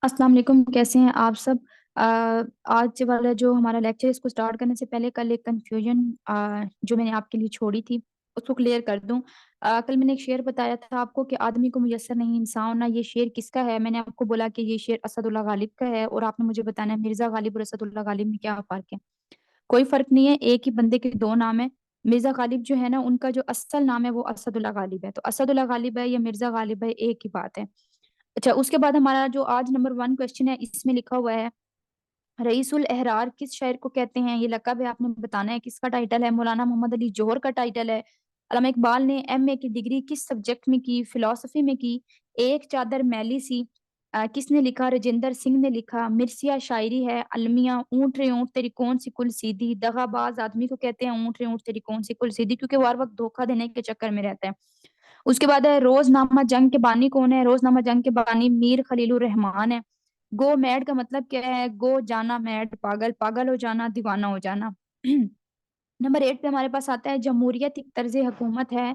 अस्सलाम वालेकुम, कैसे हैं आप सब। अ, आज वाला जो हमारा लेक्चर इसको स्टार्ट करने से पहले कल एक कंफ्यूजन जो मैंने आपके लिए छोड़ी थी उसको क्लियर कर दूं। कल मैंने एक शेर बताया था आपको कि आदमी को मुयस्सर नहीं इंसान होना। ये शेर किसका है? मैंने आपको बोला कि ये शेर असदुल्ला गालिब का है और आपने मुझे बताना है मिर्जा गालिब और असदुल्ला गालिब में क्या फर्क है। कोई फर्क नहीं है, एक ही बंदे के दो नाम है। मिर्जा गालिब जो है ना, उनका जो असल नाम है वो असदुल्ला गालिब है। तो असदुल्ला गालिब है या मिर्जा गालिब है, एक ही बात है। अच्छा, उसके बाद हमारा जो आज नंबर 1 क्वेश्चन है, इसमें लिखा हुआ है रईसुल एहरार किस शायर को कहते हैं। ये लक़ब है, आपने बताना है किसका टाइटल है। मौलाना मोहम्मद अली जौहर का टाइटल है। अल्लामा इकबाल ने एमए की डिग्री किस सब्जेक्ट में की? फिलोसफी में की। एक चादर मैली सी किसने लिखा? राजेंद्र सिंह ने लिखा। मिर्सिया शायरी है। अलमिया ऊंट रे ऊंट तेरी कौन सी कुल सीधी। दगाबाज आदमी को कहते हैं ऊंट रे ऊंट तेरी कौन सी कुल सीधी, क्योंकि वो हर वक्त धोखा देने के चक्कर में रहता है। उसके बाद है रोजनामा जंग के बानी कौन है? रोजनामा जंग के बानी मीर खलीलुर रहमान है। गो मैड का मतलब क्या है? गो जाना मैड, पागल, पागल हो जाना, दीवाना हो जाना। नंबर 8 पे हमारे पास आता है जमहूरियत एक तर्ज हुकूमत है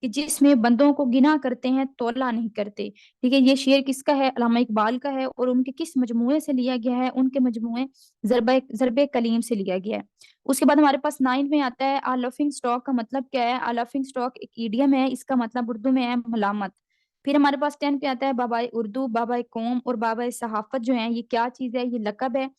कि जिसमें बंदों को गिना करते हैं तौला नहीं करते। ठीक है, ये शेर किसका है? अल्लामा इकबाल का है और उनके किस मजमुए से लिया गया है? उनके मजमुए जरबे जरबे कलीम से लिया गया है। उसके बाद हमारे पास 9 में आता है आ लफिंग स्टॉक का मतलब क्या है? आ लफिंग स्टॉक एक ईडियम है, इसका मतलब उर्दू में है मलामत। फिर हमारे पास 10 पे आता है बाबाए उर्दू, बाबाए कौम और बाबाए सहाफत जो है, ये क्या चीज है? ये लकब है।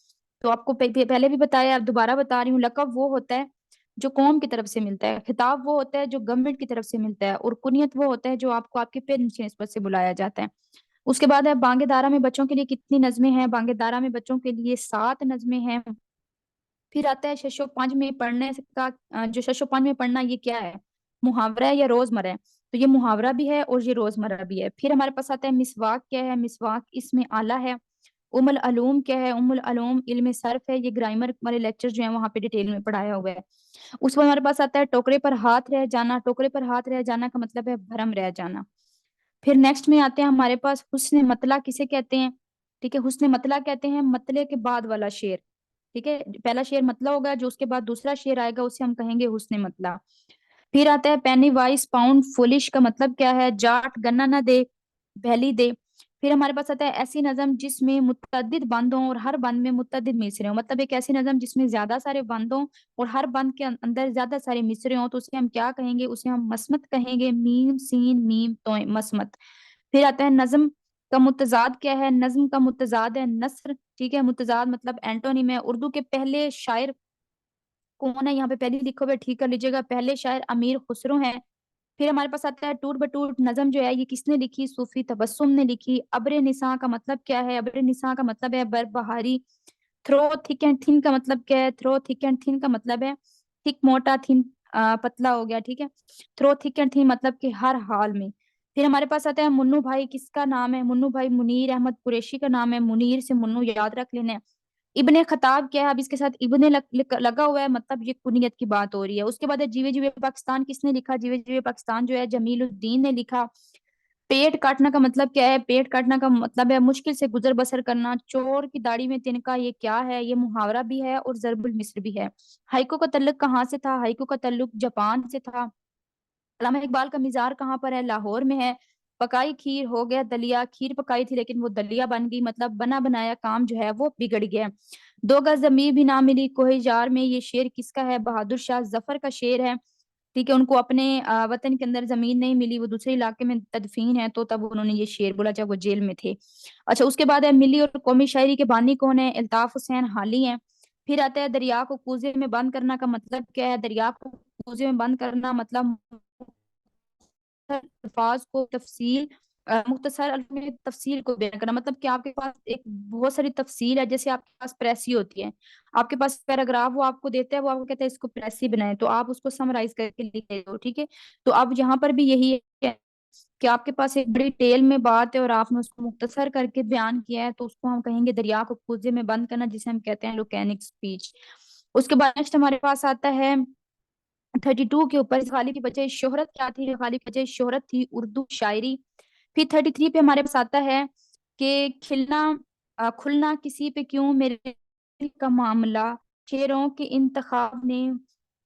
तो आपको पहले भी बताया, अब दोबारा बता रही हूँ। लकब वो होता है जो कौम की तरफ से मिलता है, खिताब वो होता है जो गवर्नमेंट की तरफ से मिलता है, और कुनियत वो होता है जो आपको आपके पेरेंट्स की निस्बत से बुलाया जाता है। उसके बाद है बांगे-दारा में बच्चों के लिए कितनी नज़में हैं? बांगे-दारा में बच्चों के लिए 7 नज़में हैं। फिर आता है शशो पंज में पढ़ने का। जो शशो पंज में पढ़ना, ये क्या है? मुहावरा है या रोजमर्रा है? तो ये मुहावरा भी है और ये रोजमर्रा भी है। फिर हमारे पास आता है मिसवाक क्या है? मिसवाक इसमें आला है। उमुल अलूम क्या है? उमुल अलूम इल्म सर्फ है। ये ग्रामर वाले लेक्चर जो है वहां पे डिटेल में पढ़ाया हुआ है। उसके बाद हमारे पास आता है टोकरे पर हाथ रह जाना। टोकरे पर हाथ रह जाना का मतलब है भरम रह जाना। फिर नेक्स्ट में आते हैं हमारे पास हुस्न मतला किसे कहते हैं? ठीक है, हुस्न मतला कहते हैं मतले के बाद वाला शेर। ठीक है, पहला शेर मतला होगा, जो उसके बाद दूसरा शेर आएगा उसे हम कहेंगे हुस्न मतला। फिर आता है पेनी वाइस पाउंड फुलिश का मतलब क्या है? जाट गन्ना न दे, भैली दे। फिर हमारे पास आता है ऐसी नज़म जिसमें मुतअद्दिद बंद हों और हर बंद में मुतअद्दिद मिसरे हों। मतलब एक ऐसी नज़म जिसमें ज्यादा सारे बंद हों और हर बंद के अंदर ज्यादा सारे मिसरे हों, तो उसे हम क्या कहेंगे? उसे हम मसमत कहेंगे। मीम सीन मीम तो मसमत। फिर आता है नज्म का मुतजाद क्या है? नज्म का मुतजाद है नस्र। ठीक है, मुतजाद मतलब एंटोनिम है। उर्दू के पहले शायर कौन है? यहाँ पे पहले लिखा हुआ है, ठीक कर लीजिएगा। पहले शायर अमीर खुसरो हैं। फिर हमारे पास आता है टूट बटूट नज़म जो है, ये किसने लिखी? सूफी तबस्सुम ने लिखी। अब्र निसा का मतलब क्या है? अब्र निसा का मतलब है बर्फबारी। थ्रो थिक एंड थिन का मतलब क्या है? थ्रो थिक एंड थिन का मतलब है थिक मोटा, थिन पतला हो गया। ठीक है, थ्रो थिक एंड थिन मतलब कि हर हाल में। फिर हमारे पास आता है मुन्नू भाई किसका नाम है? मुन्नू भाई मुनीर अहमद कुरैशी का नाम है। मुनीर से मुन्नू याद रख लेना है। इब्ने खताब क्या है? अब इसके साथ इब्ने लगा हुआ है, मतलब ये कुनियत की बात हो रही है। उसके बाद है जीवे जीवे पाकिस्तान किसने लिखा? जीवे जीवे पाकिस्तान जो है जमीलुद्दीन ने लिखा। पेट काटना का मतलब क्या है? पेट काटना का मतलब है मुश्किल से गुजर बसर करना। चोर की दाढ़ी में तिनका, ये क्या है? ये मुहावरा भी है और जरबुल मिस्र भी है। हाइको का तल्लुक कहाँ से था? हाइको का तल्लुक जापान से था। अल्लामा इकबाल का मिजार कहाँ पर है? लाहौर में है। पकाई खीर हो गया दलिया। खीर पकाई थी लेकिन वो दलिया बन गई, मतलब बना बनाया काम जो है वो बिगड़ गया। दो गज जमीन भी ना मिली कोहे जार में, ये शेर किसका है? बहादुर शाह जफर का शेर है। ठीक है, उनको अपने वतन के अंदर जमीन नहीं मिली, वो दूसरे इलाके में तदफीन है, तो तब उन्होंने ये शेर बोला जब वो जेल में थे। अच्छा, उसके बाद है मिली और कौमी शायरी के बानी कौन है? अल्ताफ हुसैन हाली हैं। फिर आता है दरिया को कूजे में बंद करना का मतलब क्या है? दरिया को कूजे में बंद करना मतलब अल्फाज को तफसील मुख्तसर अल्फाज में तफसील को बयान करना। मतलब कि आपके पास एक बहुत सारी तफसील है, जैसे आपके पास प्रेसी होती है। आपके पास पैराग्राफ वो आपको देता है, वो आपको कहता है इसको प्रेसी बनाए, तो आप उसको समराइज करके लिख दो। ठीक है, तो अब यहाँ पर भी यही है कि आपके पास एक बड़ी टेल में बात है और आपने उसको मुख्तसर करके बयान किया है, तो उसको हम कहेंगे दरिया को कूजे में बंद करना, जिसे हम कहते हैं लुकैनिक स्पीच। उसके बाद नेक्स्ट हमारे पास आता है 32 के ऊपर। इस गाली की वजह शोहरत क्या थी? गाली की वजह शोहरत थी उर्दू शायरी। फिर 33 पे हमारे पास आता है कि खिलना खुलना किसी पे क्यों मेरे दिल का मामला, शेरों के इंतखाब ने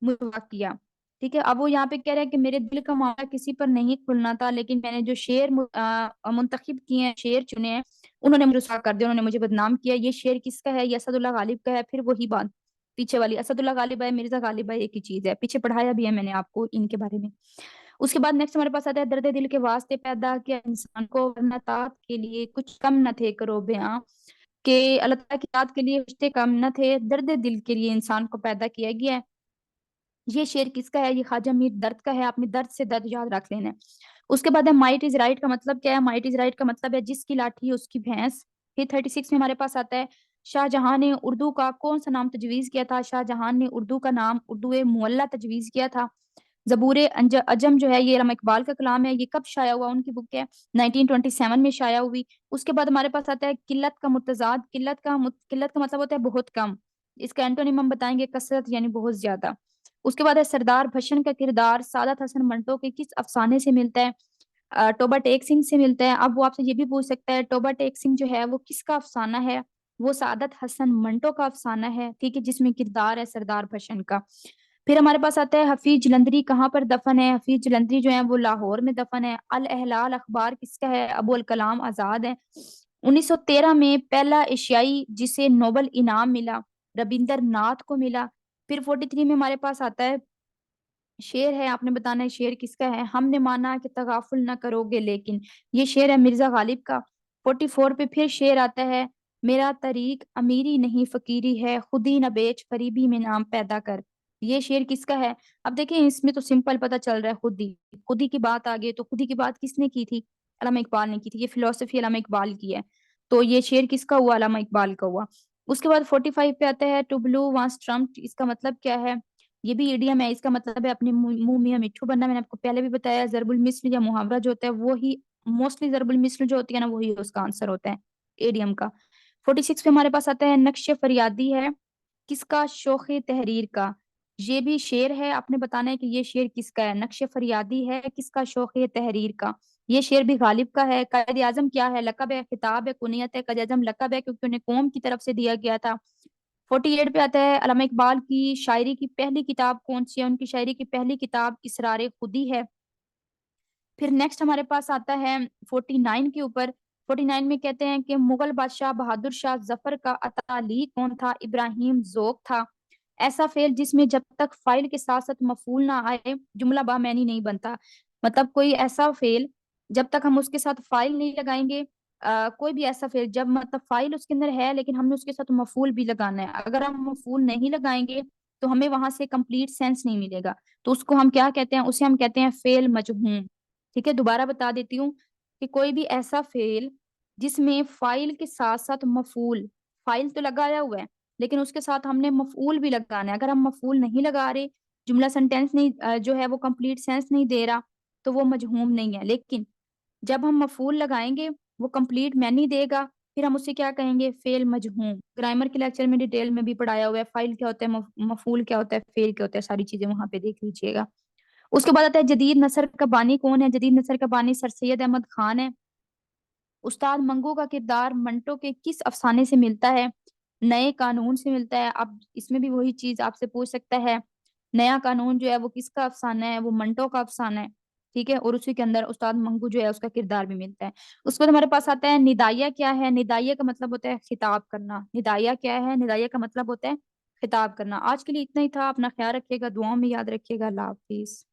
मुझे किया। ठीक है। अब वो यहाँ पे कह रहे हैं कि मेरे दिल का मामला किसी पर नहीं खुलना था, लेकिन मैंने जो शेर मुंतखब किए हैं, शेर चुने हैं, उन्होंने मुझे रुसवा कर दिया, उन्होंने मुझे बदनाम किया। ये शेर किसका है? ये असदुल्ला गालिब का है। फिर वही बात पीछे वाली, असदुल्ला गालिब है, मिर्जा गालिब है, एक ही चीज है। पीछे पढ़ाया भी है मैंने आपको इनके बारे में। उसके बाद नेक्स्ट हमारे पास आता है, दर्द दिल के वास्ते पैदा किया इंसान को, वरना तात के लिए कुछ कम न थे करो बयां। के अल्लाह ताला की तात के लिए रिश्ते कम न थे, दर्द दिल के लिए इंसान को पैदा किया गया है। ये शेर किसका है? ये ख्वाजा मीर दर्द का है। आपने दर्द से दर्द याद रख लेना है। उसके बाद है माइट इज राइट का मतलब क्या है? माइट इज राइट का मतलब है जिसकी लाठी उसकी भैंस। फिर 36 में हमारे पास आता है, शाहजहां ने उर्दू का कौन सा नाम तजवीज किया था? शाहजहां ने उर्दू का नाम उर्दू मुअल्ला तजवीज किया था। जबूर अजम जो है ये अल्लामा इकबाल का कलाम है। ये कब शाया हुआ? उनकी बुक है 1927 में शाया हुई। उसके बाद हमारे पास आता है किल्लत का मुतजाद। किल्लत का मतलब होता है बहुत कम। इसका एंटोनिम हम बताएंगे कसरत, यानी बहुत ज्यादा। उसके बाद है सरदार भशन का किरदार सादत हसन मंटो के किस अफसाने से मिलता है? टोबा टेक सिंह से मिलता है। अब वो आपसे ये भी पूछ सकता है टोबा टेक सिंह जो है वो किसका अफसाना है? वो सादत हसन मंटो का अफसाना है, ठीक है, जिसमें किरदार है सरदार भशन का। फिर हमारे पास आता है हफीज जलंधरी कहाँ पर दफन है? हफीज जलंधरी जो है वो लाहौर में दफन है। अल अहलाल अखबार किसका है? अबुल कलाम आजाद है। 1913 में पहला एशियाई जिसे नोबल इनाम मिला रविंद्रनाथ को मिला। फिर 43 में हमारे पास आता है शेर है, आपने बताना है शेर किसका है? हमने माना कि तगाफुल न करोगे लेकिन, ये शेर है मिर्जा गालिब का। 44 पे फिर शेर आता है, मेरा तरीक अमीरी नहीं फकीरी है, खुदी न बेच फरीबी में नाम पैदा कर। ये शेर किसका है? अब देखिए इसमें तो सिंपल पता चल रहा है, खुदी। खुदी की बात आ गई तो खुदी की बात किसने की थी? अल्लामा इकबाल ने की थी। ये फिलोसफी अल्लामा इकबाल की है। तो ये शेर किसका हुआ? अल्लामा इकबाल का हुआ। उसके बाद 45 पे आता है, टू ब्लू वांस ट्रम्प। इसका मतलब क्या है? ये भी इडियम है। इसका मतलब है अपने मुंह में मिट्ठू बनना। मैंने आपको पहले भी बताया, जरबुल मिस्ल या मुहावरा जो होता है वो ही, मोस्टली जरबुल मिस्ल जो होती है ना वही उसका आंसर होता है इडियम का। 46 पे हमारे पास आता है, नक्शे फरियादी है किसका? शोखे तहरीर का। ये भी शेर है, आपने बताना है कि ये शेर किसका है। नक्शे फरियादी है किसका? शोखे तहरीर का। ये शेर भी गालिब का है। कायद आजम क्या है? लकब है, खिताब है, कुनियत है? कायद आजम लकब है क्योंकि उन्हें कौम की तरफ से दिया गया था। 48 पे आता है, अल्लामा इकबाल की शायरी की पहली किताब कौन सी है? उनकी शायरी की पहली किताब इसरार खुदी है। फिर नेक्स्ट हमारे पास आता है 49 के ऊपर। 49 में कहते हैं कि मुगल बादशाह बहादुर शाह जफर का अताली कौन था? इब्राहिम जोग था। ऐसा फेल जिसमें जब तक फाइल के साथ साथ मफूल ना आए जुमला बामैनी नहीं बनता। मतलब कोई ऐसा फेल जब तक हम उसके साथ फाइल नहीं लगाएंगे, कोई भी ऐसा फेल जब मतलब फाइल उसके अंदर है लेकिन हमने उसके साथ मफूल भी लगाना है, अगर हम मफूल नहीं लगाएंगे तो हमें वहां से कंप्लीट सेंस नहीं मिलेगा। तो उसको हम क्या कहते हैं? उसे हम कहते हैं फेल मजहूम। ठीक है, दोबारा बता देती हूँ कि कोई भी ऐसा फेल जिसमें फाइल के साथ साथ मफूल, फाइल तो लगाया हुआ है लेकिन उसके साथ हमने मफूल भी लगाना है। अगर हम मफूल नहीं लगा रहे, जुमला सेंटेंस नहीं जो है वो कंप्लीट सेंस नहीं दे रहा, तो वो मजहूम नहीं है। लेकिन जब हम मफूल लगाएंगे वो कंप्लीट मैनी देगा, फिर हम उसे क्या कहेंगे? फेल मजहूम। ग्रामर के लेक्चर में डिटेल में भी पढ़ाया हुआ है, फाइल क्या होता है, मफूल क्या होता है, फेल क्या होता है, सारी चीजें वहां पे देख लीजिएगा। उसके बाद आता है जदीद नसर का बानी कौन है? जदीद नसर का बानी सर सैयद अहमद खान है। उस्ताद मंगू का किरदार मंटो के किस अफसाने से मिलता है? नए कानून से मिलता है। अब इसमें भी वही चीज आपसे पूछ सकता है, नया कानून जो है वो किसका अफसाना है? वो मंटो का अफसाना है। ठीक है, और उसी के अंदर उस्ताद मंगू जो है उसका किरदार भी मिलता है। उसके बाद हमारे पास आता है निदाइया क्या है? निदाइया का मतलब होता है खिताब करना। निदाइया क्या है? निदाइया का मतलब होता है खिताब करना। आज के लिए इतना ही था। अपना ख्याल रखिएगा, दुआओं में याद रखिएगा। अल्लाह हाफिज।